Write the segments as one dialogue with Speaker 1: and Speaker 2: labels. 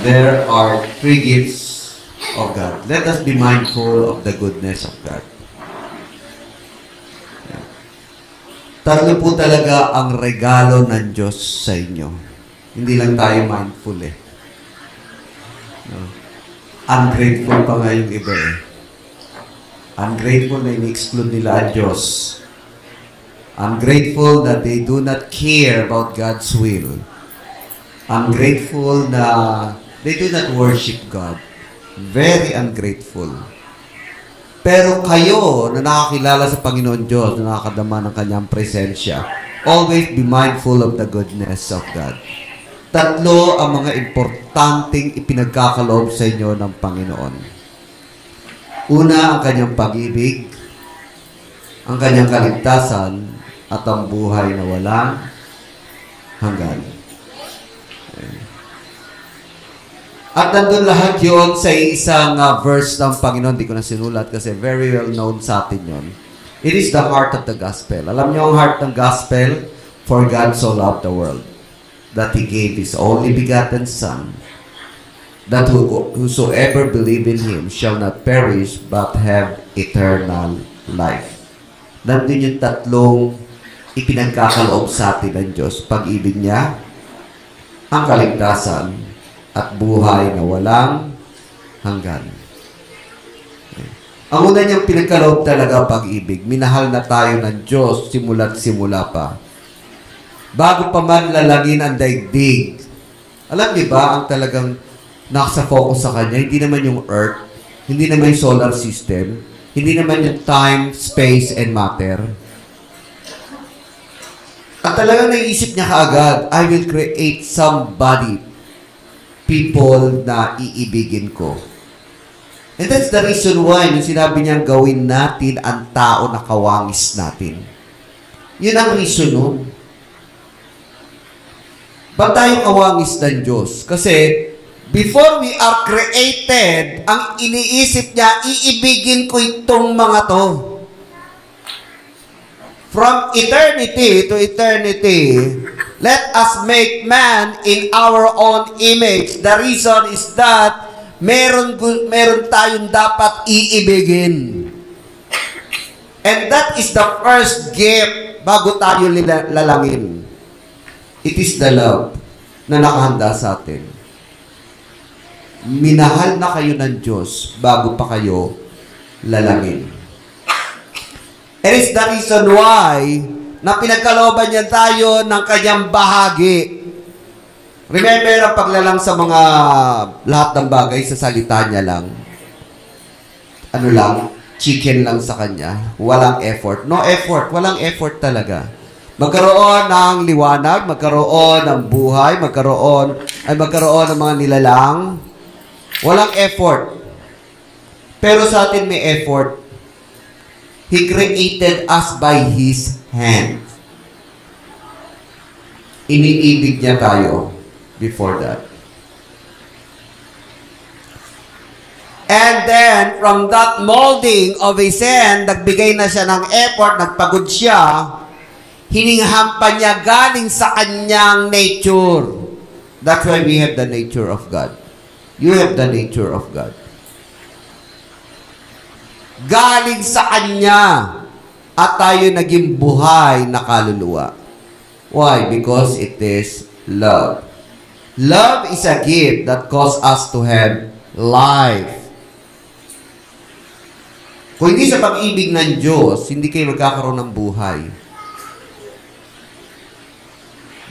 Speaker 1: There are three gifts of God. Let us be mindful of the goodness of God. Tatlo po talaga ang regalo ng Diyos sa inyo. Hindi lang tayo mindful eh. No? Ungrateful pa nga yung iba eh. Ungrateful na in-exclude nila ang Diyos. Ungrateful that they do not care about God's will. Ungrateful na they do not worship God. Very ungrateful. Pero kayo na nakakilala sa Panginoon Diyos, na nakakadama ng Kanyang presensya, always be mindful of the goodness of God. Tatlo ang mga importanteng ipinagkakaloob sa inyo ng Panginoon. Una, ang Kanyang pag-ibig, ang Kanyang kaligtasan, at ang buhay na walang hanggan. At nandun lahat yun sa isang verse ng Panginoon. Di ko na sinulat kasi very well known sa atin yun. It is the heart of the gospel. Alam niyo ang heart ng gospel? For God so loved the world that He gave His only begotten Son, that whosoever believe in Him shall not perish but have eternal life. Nandun yung tatlong ipinagkakaloob sa atin ng Diyos. Pag-ibig niya, ang kaligtasan, at buhay na walang hanggan. Ang una niyang pinagkaloob talaga pag-ibig. Minahal na tayo ng Diyos simula't simula pa. Bago pa man lalagin ang daigdig. Alam niyo ba ang talagang nasa focus sa Kanya? Hindi naman yung earth, hindi naman yung solar system, hindi naman yung time, space, and matter. At talagang naisip niya kaagad, I will create somebody, people na iibigin ko. And that's the reason why, nung sinabi niyang gawin natin ang tao na kawangis natin. Yun ang reason nun. Ba't tayo kawangis ng Diyos? Kasi, before we are created, ang iniisip niya, iibigin ko itong mga to. From eternity to eternity, let us make man in our own image. The reason is that meron tayong dapat iibigin. And that is the first gift bago tayo lalangin. It is the love na nakahanda sa atin. Minahal na kayo ng Diyos bago pa kayo lalangin. It is the reason why na pinagkalooban niya tayo ng Kanyang bahagi. Remember ang paglalang sa mga lahat ng bagay sa salita niya lang. Ano lang? Chicken lang sa Kanya. Walang effort. No effort. Walang effort talaga. Magkaroon ng liwanag, magkaroon ng buhay, magkaroon ng mga nilalang. Walang effort. Pero sa atin may effort. He created us by His hand. Iniibig niya tayo before that. And then, from that molding of His hand, nagbigay na siya ng effort, nagpagod siya, hininghampan niya galing sa Kanyang nature. That's why we have the nature of God. You have the nature of God. Galing sa Kanya at tayo naging buhay na kaluluwa. Why? Because it is love. Love is a gift that causes us to have life. Kung hindi sa pag-ibig ng Diyos, hindi kayo magkakaroon ng buhay.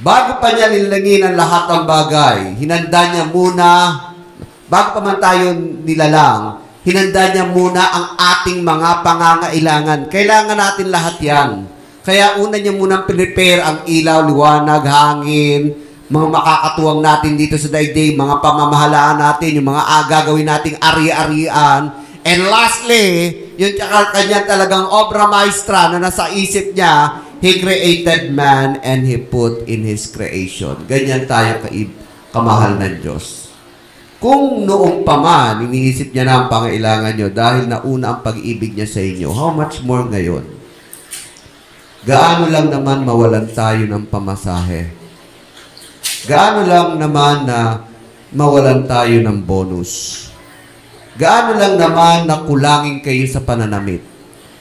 Speaker 1: Bago pa niya nilangin ang lahat ng bagay, hinanda niya muna, bago pa man tayo nilalang, hinanda niya muna ang ating mga pangangailangan. Kailangan natin lahat yan. Kaya una niya munang prepare ang ilaw, liwanag, hangin, mga makakatuwang natin dito sa daigdig, mga pamamahalaan natin, yung mga gagawin nating ari-arian. And lastly, yung kanya talagang obra maestra na nasa isip niya, He created man and He put in His creation. Ganyan tayo kamahal ng Diyos. Kung noong pa man, iniisip niya na ang pangailangan nyo dahil nauna ang pag-ibig niya sa inyo, how much more ngayon? Gaano lang naman mawalan tayo ng pamasahe? Gaano lang naman na mawalan tayo ng bonus. Gaano lang naman na kulangin kayo sa pananamit.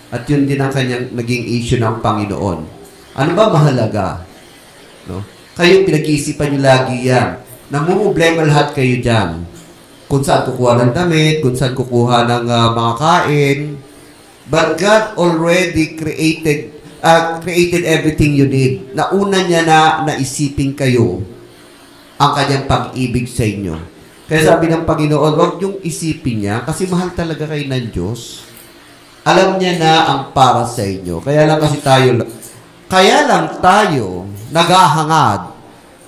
Speaker 1: At yun din ang kanyang naging issue ng Panginoon. Ano ba mahalaga? No? Kayo pinag-iisipan nyo lagi yan. Namumblema lahat kayo dyan. Kung saan kukuha ng damit, kung saan kukuha ng mga kain. But God already created everything you need. Nauna niya na naisipin kayo ang kanyang pag-ibig sa inyo. Kaya sabi ng Panginoon, huwag niyong isipin niya kasi mahal talaga kayo ng Diyos. Alam niya na ang para sa inyo. Kaya lang tayo naghahangad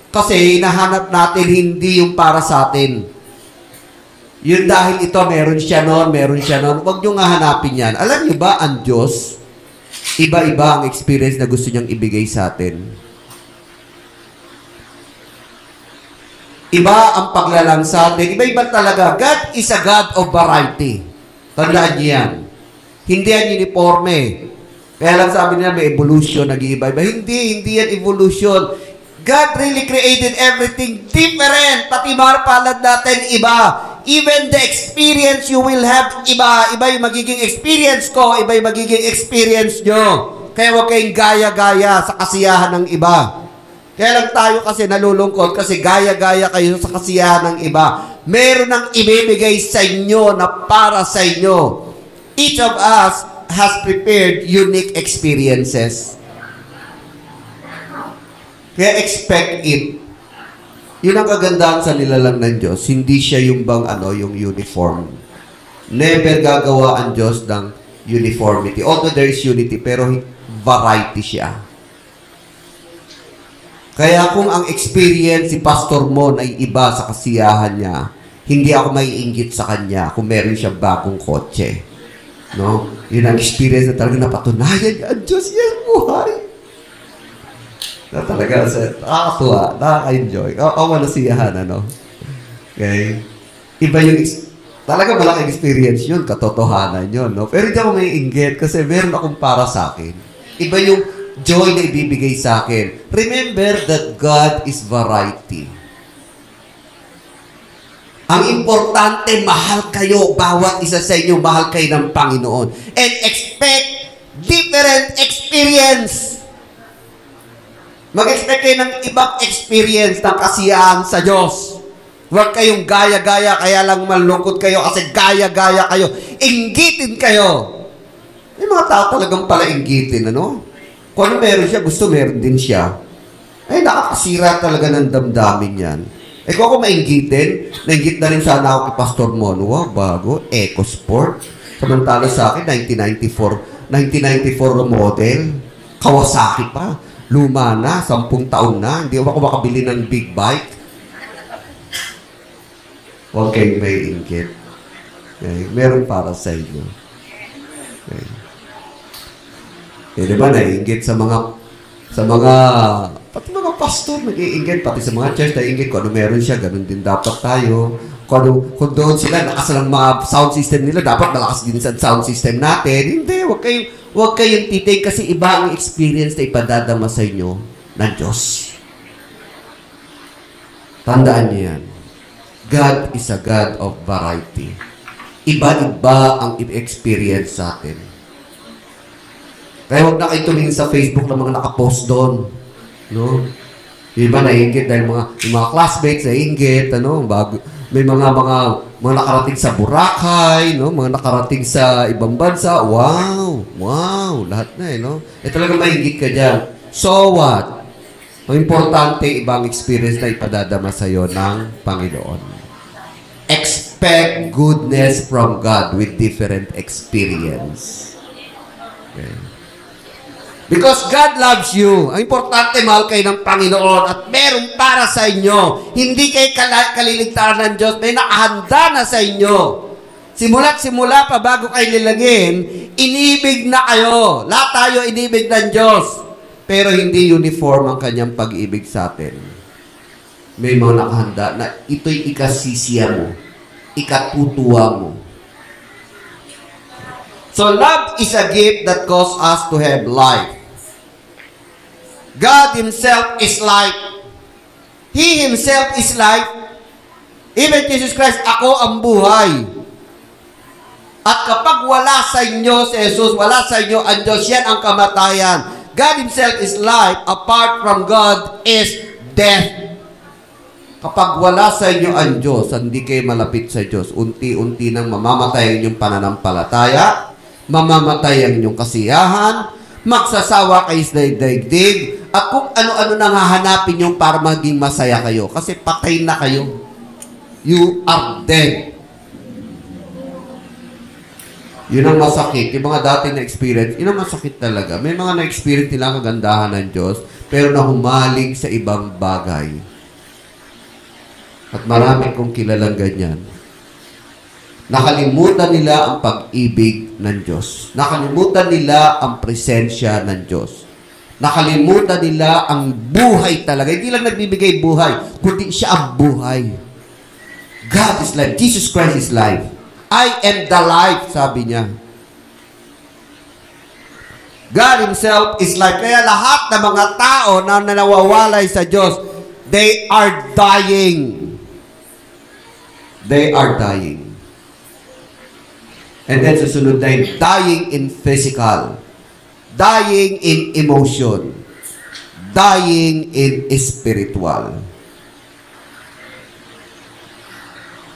Speaker 1: kasi hinahanap natin hindi yung para sa atin. Yun dahil ito, meron siya noon. Huwag niyong hahanapin yan. Alam niyo ba, ang Diyos, iba-iba ang experience na gusto niyang ibigay sa atin. Iba ang paglalang sa atin. Iba-iba talaga. God is a God of variety. Tandaan niyo yan. Hindi yan uniforme. Kaya lang sabi nila may evolution, nag-iiba-iba. Hindi yan evolution. God really created everything different. Pati mga palad natin, iba. Even the experience you will have, iba. Iba yung magiging experience ko, iba yung magiging experience nyo. Kaya huwag kayong gaya-gaya sa kasiyahan ng iba. Kaya lang tayo kasi nalulungkot kasi gaya-gaya kayo sa kasiyahan ng iba. Meron nang ibibigay sa inyo na para sa inyo. Each of us has prepared unique experiences. Kaya expect it. Yun ang kagandahan sa nilalang ng Diyos. Hindi siya yung yung uniform. Never gagawa ang Diyos ng uniformity. Although there is unity, pero variety siya. Kaya kung ang experience si Pastor Mon ay iba sa kasiyahan niya, hindi ako maiinggit sa kanya kung meron siyang bagong kotse. No? Yun ang experience na talaga napatunayan niya. Ang Diyos yan buhay. Na talaga, nakakatuwa, nakaka-enjoy. O nasiyahan, ano? Okay? Iba yung, talaga malaking experience yun, katotohanan yun, no? Pero hindi ako maiinggit kasi meron akong para sa akin. Iba yung joy na ibibigay sa akin. Remember that God is variety. Ang importante, mahal kayo. Bawat isa sa inyo, mahal kayo ng Panginoon. And expect different experience. Mag-expect kayo ng ibang experience ng kasiyahan sa Diyos. Huwag kayong gaya-gaya, kaya lang malungkot kayo kasi gaya-gaya kayo. Inggitin kayo. May mga tao talagang pala inggitin, ano? Kung ano meron siya, gusto meron din siya. Ay, nakakasira talaga ng damdamin yan. Eh, kung ako mainggitin, nainggit na rin sana ako kay Pastor Mon. Wow, bago, EcoSport. Samantala sa akin, 1994 model. Kawasaki pa. Luma na, 10 taon na. Hindi ako makabili ng big bike. Huwag kayong may inggit. Okay. Meron para sa inyo. Okay. Eh, diba, naiinggit sa mga, pati mga pastor, nag-iinggit, pati sa mga church, naiinggit, kung ano meron siya, ganun din dapat tayo. Kung doon sila, lakas ng mga sound system nila, dapat malakas din sa sound system natin. Hindi, huwag kayong titig kasi iba ang experience na ipadadama sa inyo ng Diyos. Tandaan niyo yan. God is a God of variety. Iba-iba ang experience sa atin. Kaya huwag na kayo tumingin sa Facebook ng mga nakapost doon. No? Yung iba naiinggit dahil yung mga classmates naiinggit, may mga nakarating sa Boracay, no? Mga nakarating sa ibang bansa. Wow, lahat na no? Talaga maiinggit ka dyan. So what? Ang importante, ibang experience na ipadadama sa'yo ng Panginoon. Expect goodness from God with different experience. Okay. Because God loves you. Ang importante, mahal kayo ng Panginoon at meron para sa inyo. Hindi kayo kaliligtaan ng Diyos. May nakahanda na sa inyo. Simula't simula pa bago kayo nilagin, inibig na kayo. Lahat tayo inibig ng Diyos. Pero hindi uniform ang kanyang pag-ibig sa atin. May mga nakahanda na ito'y ikasisiya mo. Ikatutuwa mo. So love is a gift that causes us to have life. God Himself is life. He Himself is life. Even Jesus Christ, ako ang buhay. At kapag wala sa inyo si Jesus, wala sa inyo ang Diyos, yan ang kamatayan. God Himself is life. Apart from God is death. Kapag wala sa inyo ang Diyos, hindi kayo malapit sa Diyos, unti-unti nang mamamatay ang inyong pananampalataya, mamamatay ang inyong kasiyahan, magsasawa kayo sa daigdig, at kung ano-ano nang hahanapin nyo para maging masaya kayo. Kasi patay na kayo. You are dead. Yun ang masakit. Yung mga dating na-experience, yun ang masakit talaga. May mga na-experience nilang kagandahan ng Diyos, pero nahumaling sa ibang bagay. At marami kong kilalang ganyan. Nakalimutan nila ang pag-ibig ng Diyos. Nakalimutan nila ang presensya ng Diyos. Nakalimutan nila ang buhay talaga. Hindi lang nagbibigay buhay, kundi siya ang buhay. God is life. Jesus Christ is life. I am the life, sabi niya. God Himself is life. Kaya lahat ng mga tao na nawawalay sa Diyos, they are dying. They are dying. And then susunod na yun, dying in physical, dying in emotion, dying in spiritual.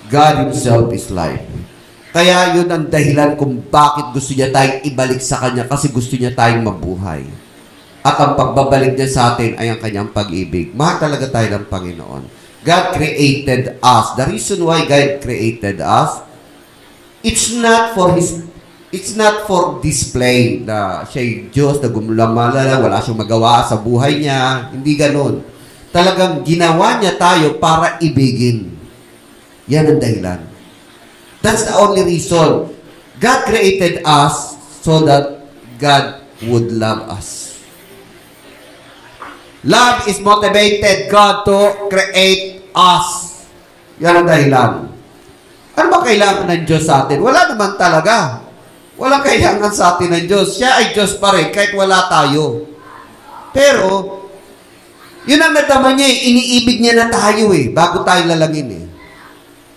Speaker 1: God Himself is life. Kaya yun ang dahilan kung bakit gusto niya tayong ibalik sa Kanya, kasi gusto niya tayong mabuhay. At ang pagbabalik niya sa atin ay ang Kanyang pag-ibig. Mahal talaga tayo ng Panginoon. God created us. The reason why God created us, it's not for display na siya'y Diyos na gumulamalala, wala siyang magawa sa buhay niya. Hindi ganon. Talagang ginawa niya tayo para ibigin. Yan ang dahilan. That's the only reason. God created us so that God would love us. Love is motivated God to create us. Yan ang dahilan. Ano ba kailangan ng Diyos sa atin? Wala naman talaga. Walang kailangan sa atin ng Diyos. Siya ay Diyos pa rin kahit wala tayo. Pero, yun ang nadama niya eh. Iniibig niya na tayo eh. Bago tayo lalangin eh.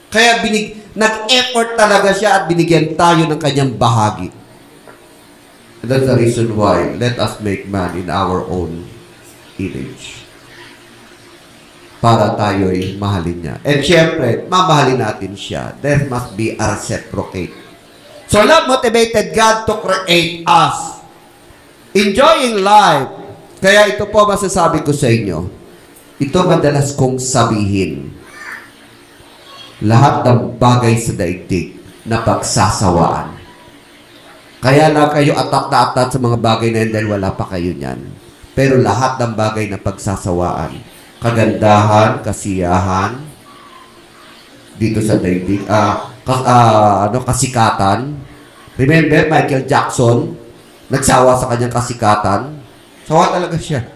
Speaker 1: Kaya nag-effort talaga siya at binigyan tayo ng kanyang bahagi. And that's the reason why let us make man in our own image. Para tayo'y mahalin niya. And syempre, mamahalin natin siya. There must be a reciprocate. So love motivated God to create us. Enjoying life. Kaya ito po masasabi ko sa inyo. Ito madalas kong sabihin. Lahat ng bagay sa daigdig na pagsasawaan. Kaya lang kayo atat na atat sa mga bagay na yun dahil wala pa kayo niyan. Pero lahat ng bagay na pagsasawaan, kagandahan, kasiyahan, dito sa daigdig, kasikatan. Remember, Michael Jackson, nagsawa sa kanyang kasikatan. Sawa talaga siya.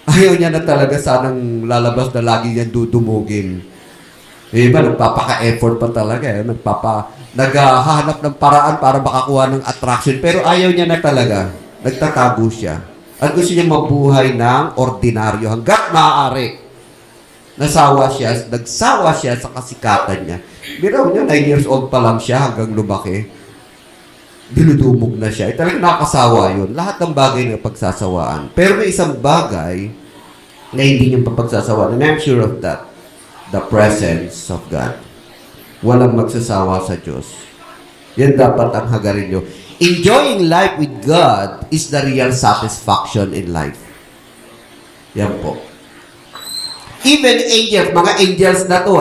Speaker 1: Ayaw niya na talaga sanang lalabas na lagi niyang dudumugin. Iba, nagpapaka-effort pa talaga. Naghahanap ng paraan para makakuha ng attraction. Pero ayaw niya na talaga. Nagtatago siya. At gusto niya mabuhay ng ordinaryo hanggat maaari. Nagsawa siya sa kasikatan niya. Biro niya, 9 years old pa lang siya hanggang lumaki. Dinudumog na siya. Talagang nakasawa yun. Lahat ng bagay na pagsasawaan. Pero may isang bagay na hindi niyo pagsasawaan. And I'm sure of that. The presence of God. Walang magsasawa sa Diyos. Yan dapat ang hagarin nyo. Enjoying life with God is the real satisfaction in life. Yan po. Even angels, mga angels na to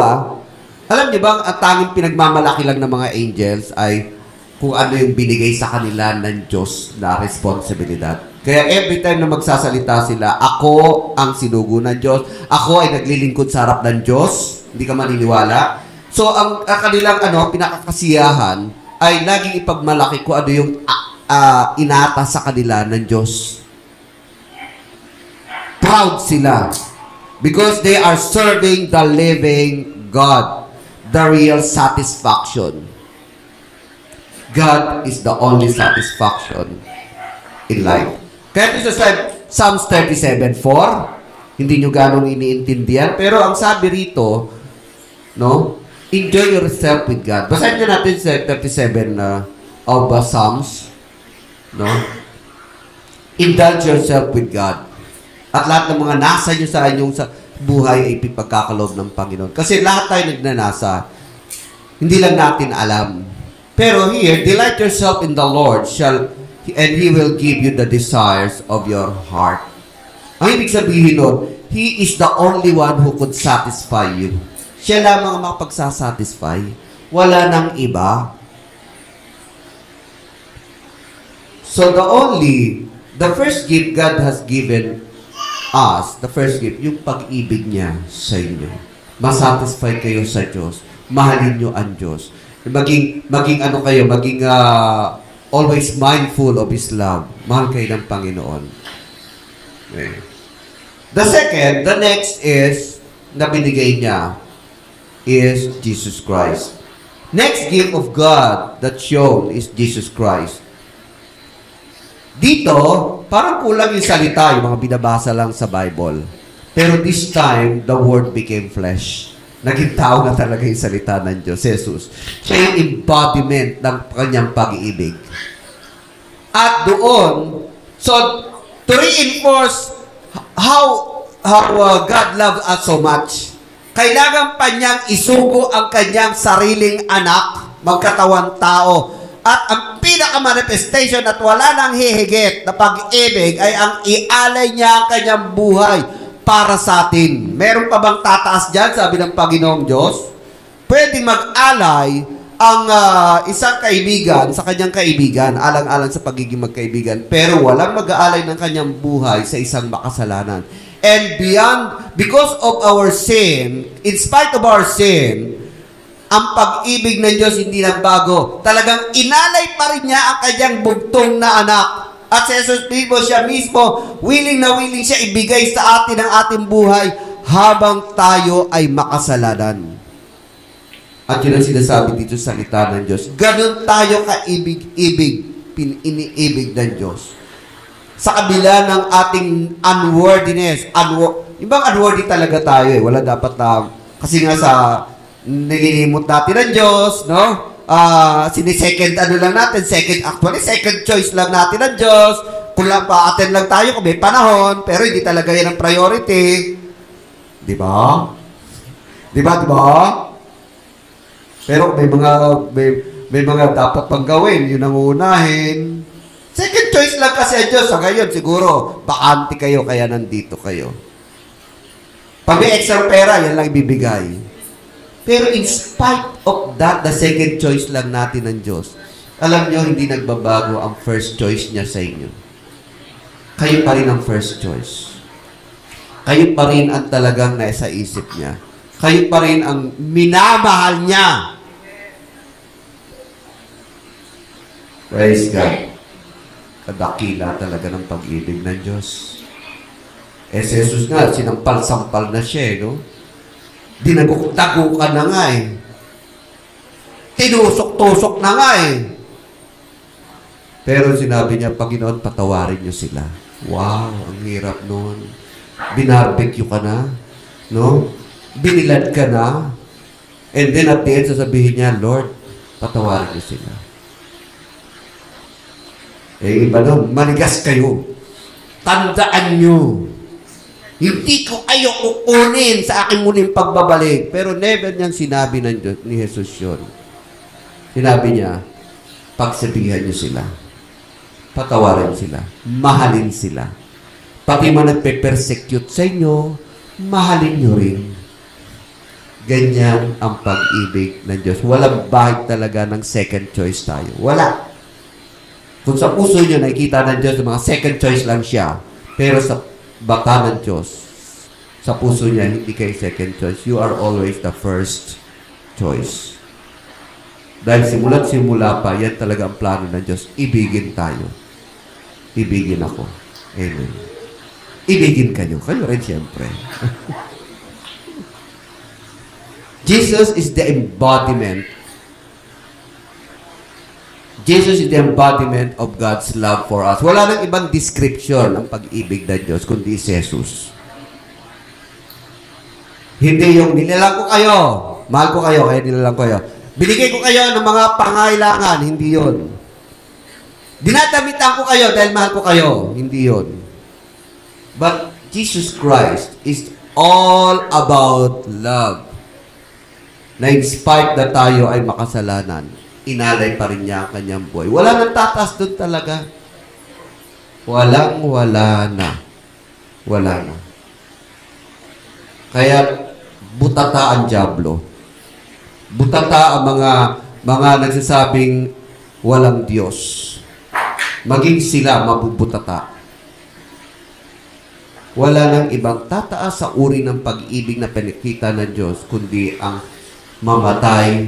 Speaker 1: alam niyo ba, ang tanging pinagmamalaki lang ng mga angels ay kung ano yung binigay sa kanila ng Diyos na responsibilidad. Kaya every time na magsasalita sila, ako ang sinugo ng Diyos, ako ay naglilingkod sa harap ng Diyos, hindi ka maniniwala. So, ang kanilang pinakakasiyahan ay laging ipagmalaki kung ano yung inata sa kanila ng Diyos. Proud sila. Because they are serving the living God. The real satisfaction. God is the only satisfaction in life. Kaya ito sa Psalms 37:4, hindi nyo ganong iniintindihan. Pero ang sabi rito, no? Enjoy yourself with God. Basahin na natin sa 37 of Psalms. No? Indulge yourself with God. At lahat ng mga nasa nyo sa inyong buhay ay ipagkakaloob ng Panginoon. Kasi lahat tayo nagnanasa, hindi lang natin alam. Pero here, delight yourself in the Lord, and He will give you the desires of your heart. Ang ibig sabihin nun, He is the only one who could satisfy you. Siya lamang ang makapagsasatisfy. Wala nang iba. So the first gift God has given us, the first gift, yung pag-ibig niya sa inyo. Masatisfy kayo sa Diyos. Mahalin nyo ang Diyos. Maging always mindful of His love. Mahal kayo ng Panginoon. Okay. The next is, na binigay niya, is Jesus Christ. Next gift of God that's shown is Jesus Christ. Dito, parang kulang yung salita, yung mga binabasa lang sa Bible. Pero this time, the Word became flesh. Naging tao na talaga yung salita ng Diyos, Jesus. Siya yung embodiment ng kanyang pag-iibig. At doon, so, to reinforce how God loved us so much, kailangan pa niyang isugo ang kanyang sariling anak, magkatawang tao. At ang pinaka-manifestation at wala nang hihigit na pag-ibig ay ang ialay niya ang kanyang buhay para sa atin. Meron pa bang tataas dyan, sabi ng Panginoong Diyos? Pwedeng mag-alay ang isang kaibigan sa kanyang kaibigan, alang-alang sa pagiging magkaibigan, pero walang mag-aalay ng kanyang buhay sa isang makasalanan. And because of our sin, in spite of our sin, ang pag-ibig ng Diyos hindi nagbago. Talagang inalay pa rin niya ang kanyang bugtong na anak. At si Jesus siya mismo, willing na willing siya ibigay sa atin ang ating buhay habang tayo ay makasalanan. At yun ang sinasabi dito sa salita ng Diyos. Ganun tayo kaibig-ibig, iniibig ng Diyos. Sa kabila ng ating unworthiness, ibang unworthy talaga tayo eh. Wala dapat na, kasi nga sa nililimot natin ng Diyos, no? Second choice lang natin ng Diyos. Kung lang pa-attend lang tayo kung may panahon, pero hindi talaga yan ang priority. Di ba? Di ba? Pero may mga dapat pang gawin, yun ang uunahin. Second choice lang kasi ang Diyos. Sa ngayon, siguro, bakante kayo, kaya nandito kayo. Pag may extra pera, yan lang ibibigay. Pero in spite of that, the second choice lang natin ng Diyos, alam nyo, hindi nagbabago ang first choice niya sa inyo. Kayo pa rin ang first choice. Kayo pa rin ang talagang nasa isip niya. Kayo pa rin ang minamahal niya. Praise God. Kadakila talaga ng pag-ibig ng Diyos. Si Jesus nga, sinampal-sampal na siya, no? Dinagok-dagukan na nga eh. Tinusok-tusok na nga eh. Pero sinabi niya, Panginoon, patawarin niyo sila. Wow, ang hirap noon. Binarbecue ka na, no? Binilad ka na. And then at the end, sasabihin niya, Lord, patawarin niyo sila. Iba nun, manigas kayo. Tandaan nyo, hindi ko kayo kukunin sa aking muling pagbabalik. Pero never niyang sinabi ng Diyos, ni Jesus yun. Sinabi niya, pagsabihan niyo sila. Patawarin sila. Mahalin sila. Pati man nagpe-persecute sa inyo, mahalin niyo rin. Ganyan ang pag-ibig ng Diyos. Walang bahid talaga ng second choice tayo. Wala. Kung sa puso niyo nakikita ng Diyos, mga second choice lang siya. Pero sa bata ng Diyos, sa puso niya, hindi kayo second choice. You are always the first choice. Dahil simula't-simula pa, yan talaga ang plano ng Diyos. Ibigin tayo. Ibigin ako. Amen. Ibigin kayo. Kayo rin siyempre. Jesus is the embodiment. Jesus is the embodiment of God's love for us. Wala nang ibang description ng pag-ibig ng Diyos, kundi si Jesus. Hindi yung nilalang ko kayo. Mahal ko kayo, kaya nilalang ko kayo. Binigay ko kayo ng mga pangailangan, hindi yon. Dinadamitan ko kayo dahil mahal ko kayo, hindi yon. But Jesus Christ is all about love. Na in spite na tayo ay makasalanan, inalay pa rin niya ang kanyang buhay. Wala nang tatas doon talaga. Wala na. Wala na. Kaya, butata ang dyablo. Butata ang mga nagsasabing walang Diyos. Maging sila mabubutata. Wala nang ibang tataas sa uri ng pag-ibig na pinakita ng Diyos, kundi ang mamatay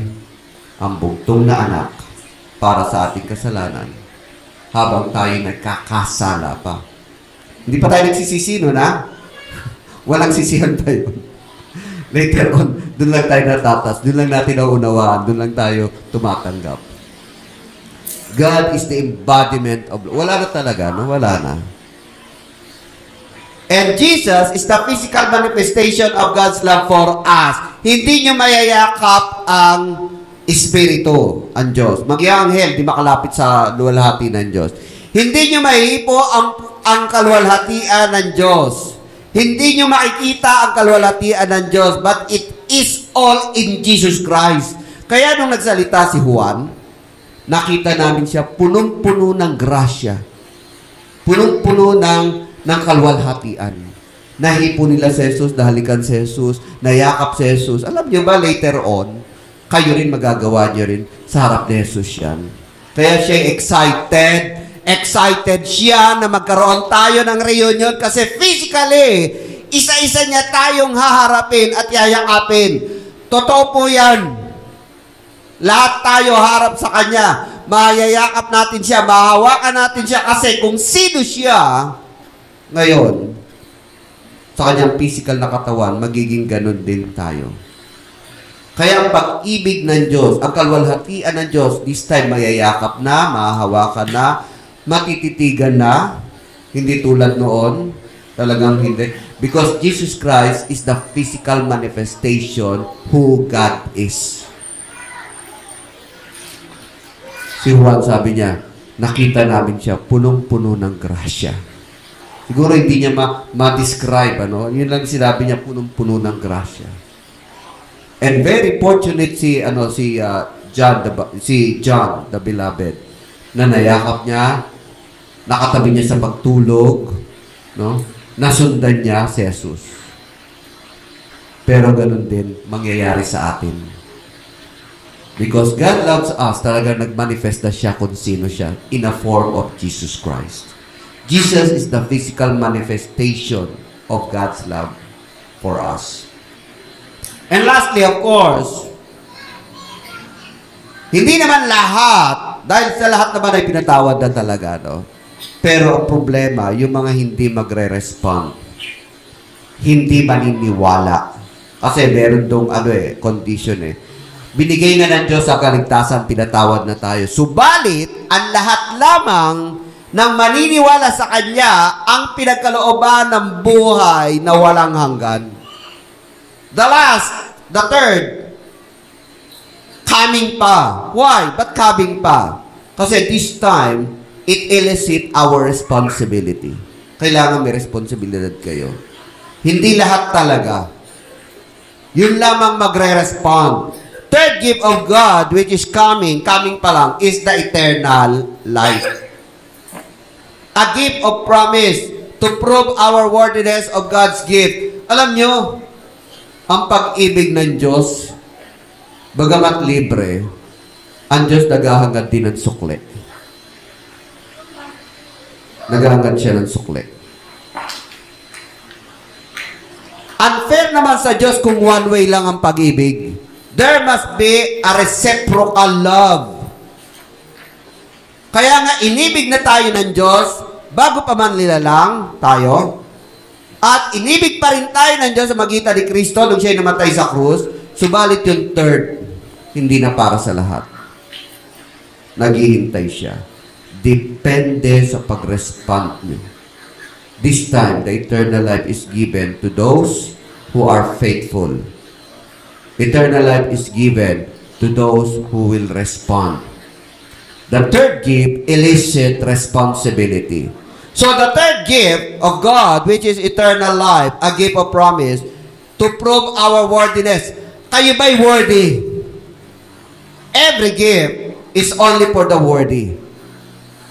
Speaker 1: ang bugtong na anak para sa ating kasalanan habang tayo nagkakasala pa. Hindi pa tayo nagsisisi, no, na? Walang sisihan pa yun. Later on, doon lang tayo natatas, doon lang natin naunawaan, doon lang tayo tumatanggap. God is the embodiment of... Wala na talaga, no? Wala na. And Jesus is the physical manifestation of God's love for us. Hindi nyo mayayakap ang Espiritu, ang Diyos. Mag-ianghel, di makalapit sa luwalhati ng Diyos. Hindi nyo mahihipo ang kaluwalhatian ng Diyos. Hindi nyo makikita ang kaluwalhatian ng Diyos, but it is all in Jesus Christ. Kaya nung nagsalita si Juan, nakita namin siya punong-puno ng grasya. Punong-puno ng kaluwalhatian. Nahipo nila si Jesus, nahalikan si Jesus, nayakap si Jesus. Alam nyo ba, later on, kayo rin magagawa nyo rin sa harap ni Jesus yan. Kaya siya excited. Excited siya na magkaroon tayo ng reunion kasi physically, isa-isa niya tayong haharapin at yayakapin. Totoo po yan. Lahat tayo harap sa Kanya. Mayayakap natin siya, mahawakan natin siya kasi kung sino siya ngayon, sa Kanyang physical na katawan, magiging ganun din tayo. Kaya ang pag-ibig ng Diyos, ang kalwalhatian ng Diyos, this time mayayakap na, mahahawakan na, matititigan na, hindi tulad noon, talagang hindi. Because Jesus Christ is the physical manifestation who God is. Si Juan sabi niya, nakita namin siya, punong-puno ng grasya. Siguro hindi niya ma-describe, ano? Yun lang sinabi niya, punong-puno ng grasya. And very fortunate si John the beloved na nayakap niya, nakatabi niya sa pagtulog, no? Nasundan niya si Jesus. Pero ganun din mangyayari sa atin. Because God loves us, talaga nagmanifest na siya kung sino siya in a form of Jesus Christ. Jesus is the physical manifestation of God's love for us. And lastly, of course, hindi naman lahat, dahil sa lahat naman ay pinatawad na talaga, no? Pero ang problema, yung mga hindi magre-respond, hindi maniniwala. Kasi meron dong, condition Binigay na ng Diyos ang kaligtasan, pinatawad na tayo. Subalit, ang lahat lamang ng maniniwala sa Kanya, ang pinagkalooban ng buhay na walang hanggan. The third, coming pa. Why? Ba't coming pa? Kasi this time, it elicits our responsibility. Kailangan may responsibilidad kayo. Hindi lahat talaga. Yun lamang magre-respond. Third gift of God, which is coming pa lang, is the eternal life. A gift of promise to prove our worthiness of God's gift. Alam nyo, ang pag-ibig ng Diyos, bagamat libre, ang Diyos naghahangad din ng sukli. Naghahangad siya ng sukli. Unfair naman sa Diyos kung one way lang ang pag-ibig. There must be a reciprocal love. Kaya nga, inibig na tayo ng Diyos, bago pa man nilalang tayo, at inibig pa rin tayo ng Diyos sa magitan ni Kristo nung siya'y namatay sa krus, subalit yung third, hindi na para sa lahat. Naghihintay siya. Depende sa pag-respond niyo. This time, the eternal life is given to those who are faithful. Eternal life is given to those who will respond. The third gift, illicit responsibility. So the third gift of God, which is eternal life, a gift of promise, to prove our worthiness. Kayo ba'y worthy? Every gift is only for the worthy.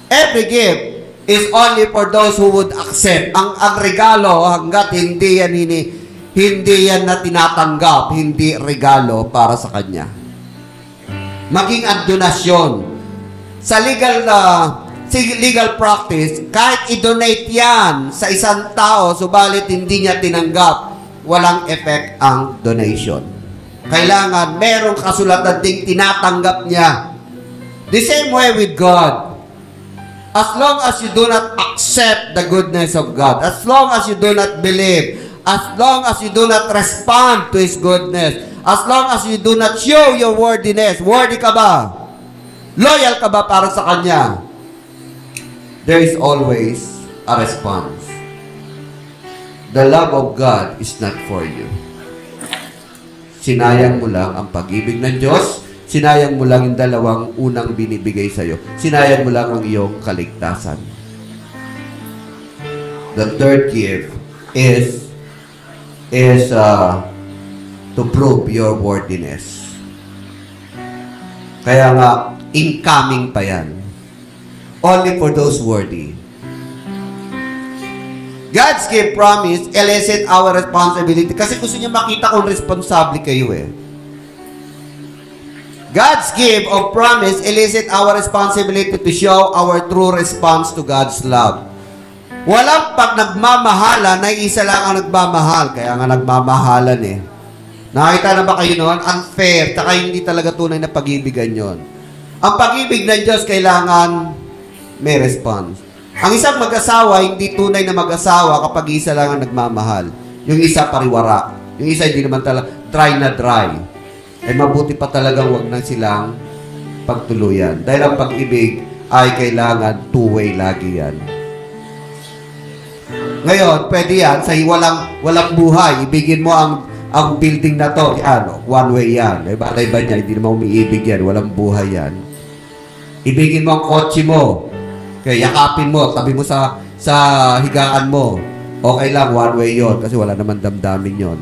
Speaker 1: Every gift is only for those who would accept. Ang regalo, hanggat hindi yan na tinatanggap, hindi regalo para sa Kanya. Maging ang donasyon. Sa legal practice, kahit i-donate yan sa isang tao, subalit hindi niya tinanggap, walang effect ang donation. Kailangan merong kasulatan ding tinatanggap niya. The same way with God. As long as you do not accept the goodness of God, as long as you do not believe, as long as you do not respond to His goodness, as long as you do not show your worthiness, worthy ka ba? Loyal ka ba para sa Kanya? There is always a response. The love of God is not for you. Sinayang mo lang ang pag-ibig ng Diyos, sinayang mo lang yung dalawang unang binibigay sa'yo, sinayang mo lang ang iyong kaligtasan. The third gift is to prove your worthiness. Kaya nga, incoming pa yan. Only for those worthy. God's gift promise elicit our responsibility kasi gusto niya makita kung responsable kayo eh. God's gift of promise elicit our responsibility to show our true response to God's love. Walang pag nagmamahala na isa lang ang nagmamahal. Kaya nga nagmamahalan eh. Nakita na ba kayo noon? Unfair. Taka hindi talaga tunay na pag-ibigan yon. Ang pag-ibig ng Diyos kailangan may response. Ang isang mag-asawa, hindi tunay na mag-asawa kapag isa lang ang nagmamahal. Yung isa pariwara. Yung isa hindi naman talaga dry na dry. Ay mabuti pa talagang wag na silang pagtuluyan. Dahil ang pag-ibig ay kailangan two-way lagi yan. Ngayon, pwede yan, sa walang buhay, ibigin mo ang building na to, one way yan. Iba niya, hindi naman umiibig yan, walang buhay yan. Ibigin mo ang kotse mo, kaya yakapin mo, tabi mo sa higaan mo. Okay lang, one way yon kasi wala naman damdamin yon.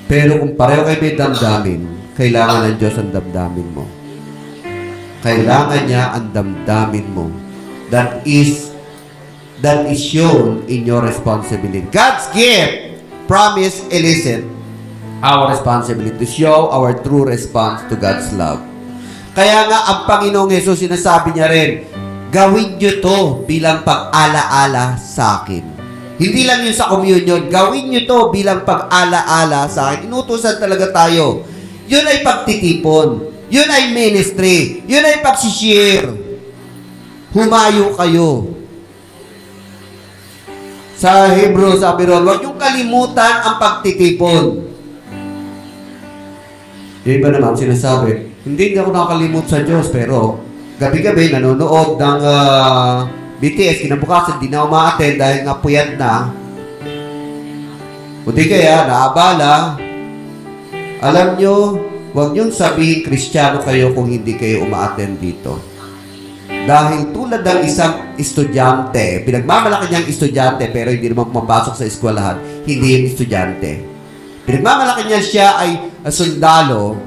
Speaker 1: Pero kung pareho kayo may damdamin, kailangan ng Diyos ang damdamin mo. Kailangan niya ang damdamin mo. That is shown in your responsibility. God's gift, promise, elicit our responsibility to show our true response to God's love. Kaya nga, ang Panginoong Hesus, sinasabi niya rin, gawin niyo to bilang pag-alaala sa akin. Hindi lang yun sa communion, gawin niyo to bilang pag-alaala sa akin. Inutusan talaga tayo. Yun ay pagtitipon. Yun ay ministry. Yun ay pagsishare. Humayo kayo. Sa Hebrew, sabi ron, huwag niyong kalimutan ang pagtitipon. Yung iba naman sinasabi, hindi ako nakakalimut sa Diyos, pero gabi-gabi nanonood ng BTS, kinabukasan, di na umaattend dahil nga puyat na. O di kaya, naabala. Alam nyo, huwag niyong sabihin Kristiyano kayo kung hindi kayo umaattend dito. Dahil tulad ng isang estudyante, pinagmamalaki niyang estudyante pero hindi naman pumapasok sa eskwelahan, hindi yung estudyante. Pinagmamalaki niya siya ay sundalo,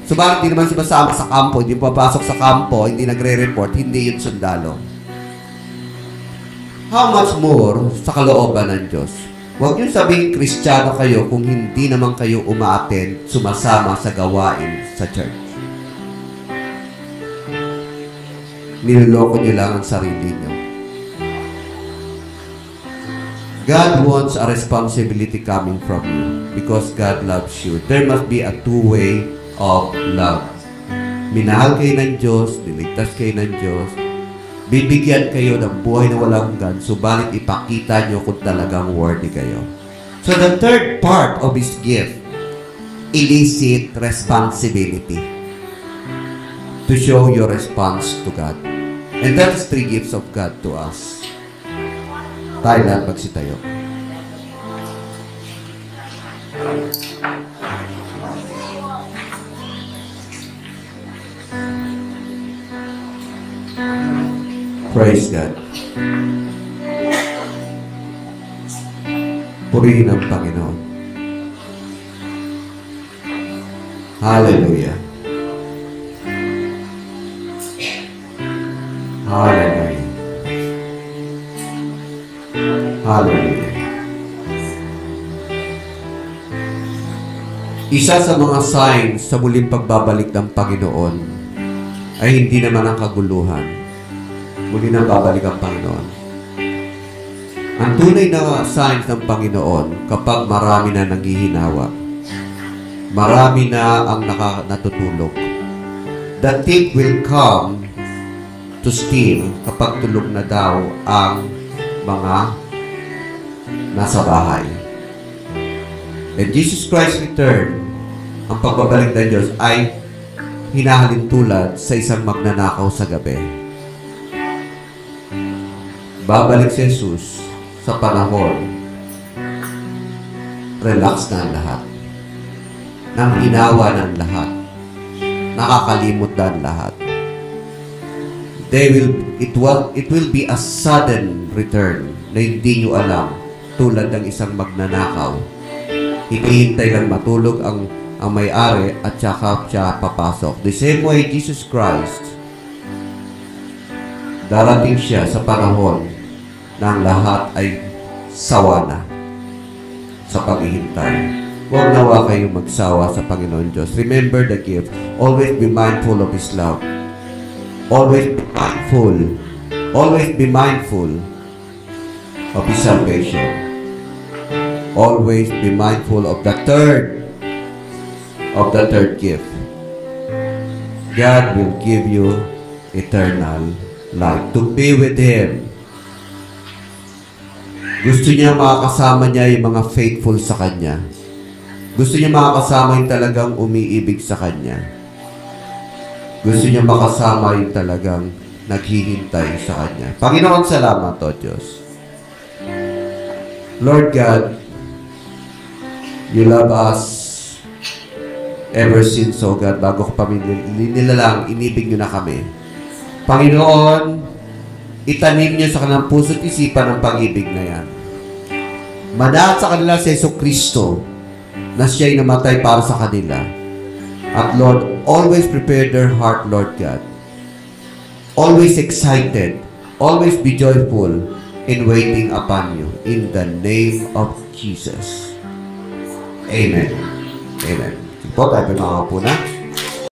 Speaker 1: subalit hindi naman sumasama sa kampo, hindi pumapasok sa kampo, hindi nagre-report, hindi yung sundalo. How much more sa kalooban ng Diyos? Huwag niyong sabihin Kristiyano kayo kung hindi naman kayo umaattend, sumasama sa gawain sa church. Niloloko niyo lang ang sarili niyo. God wants a responsibility coming from you because God loves you. There must be a two-way of love. Minahal kayo ng Diyos, niligtas kayo ng Diyos, bibigyan kayo ng buhay na walang hanggan, subalit ipakita niyo kung talagang worthy kayo. So the third part of His gift, illicit responsibility. To show your response to God. And that's three gifts of God to us. Tayo lahat magsitayo. Praise God. Purihin ang Panginoon. Hallelujah. Hallelujah. Hallelujah. Isa sa mga signs sa muling pagbabalik ng Panginoon ay hindi naman ang kaguluhan. Muli na babalik ang Panginoon. Ang tunay na signs ng Panginoon kapag marami na nanghihinawa, marami na ang natutulog. The thief will come to steal kapag tulog na daw ang mga nasa bahay. And Jesus Christ return, ang pagbabalik ng Diyos ay hinahalin tulad sa isang magnanakaw sa gabi. Babalik si Jesus sa panahon, relax na ang lahat. Nang hinawa ng lahat. Nakakalimot na ang lahat. It will be a sudden return na hindi nyo alam, tulad ng isang magnanakaw. Hinihintay lang matulog ang may-ari at saka siya papasok. The same way, Jesus Christ, darating siya sa panahon na ang lahat ay sawa na sa paghihintay. Huwag nawa kayong magsawa sa Panginoon Diyos. Remember the gift. Always be mindful of His love. Always be mindful. Always be mindful of His salvation. Always be mindful of the third gift. God will give you eternal life. To be with Him. Gusto niya makakasama niya yung mga faithful sa Kanya. Gusto niya makakasama yung talagang umiibig sa Kanya. Gusto niya makasama yung talagang naghihintay sa Kanya. Panginoon, salamat, O Diyos. Lord God, You love us ever since, O God, bago ko pa nilalang, inibig Niyo na kami. Panginoon, itanim Niyo sa kanilang puso't isipan ang pag-ibig na yan. Manaat sa kanila si Jesucristo na Siya'y namatay para sa kanila. At Lord, always prepare their heart, Lord God. Always excited. Always be joyful in waiting upon You. In the name of Jesus. Amen. Amen. Sige po, tayo pinakaupo na.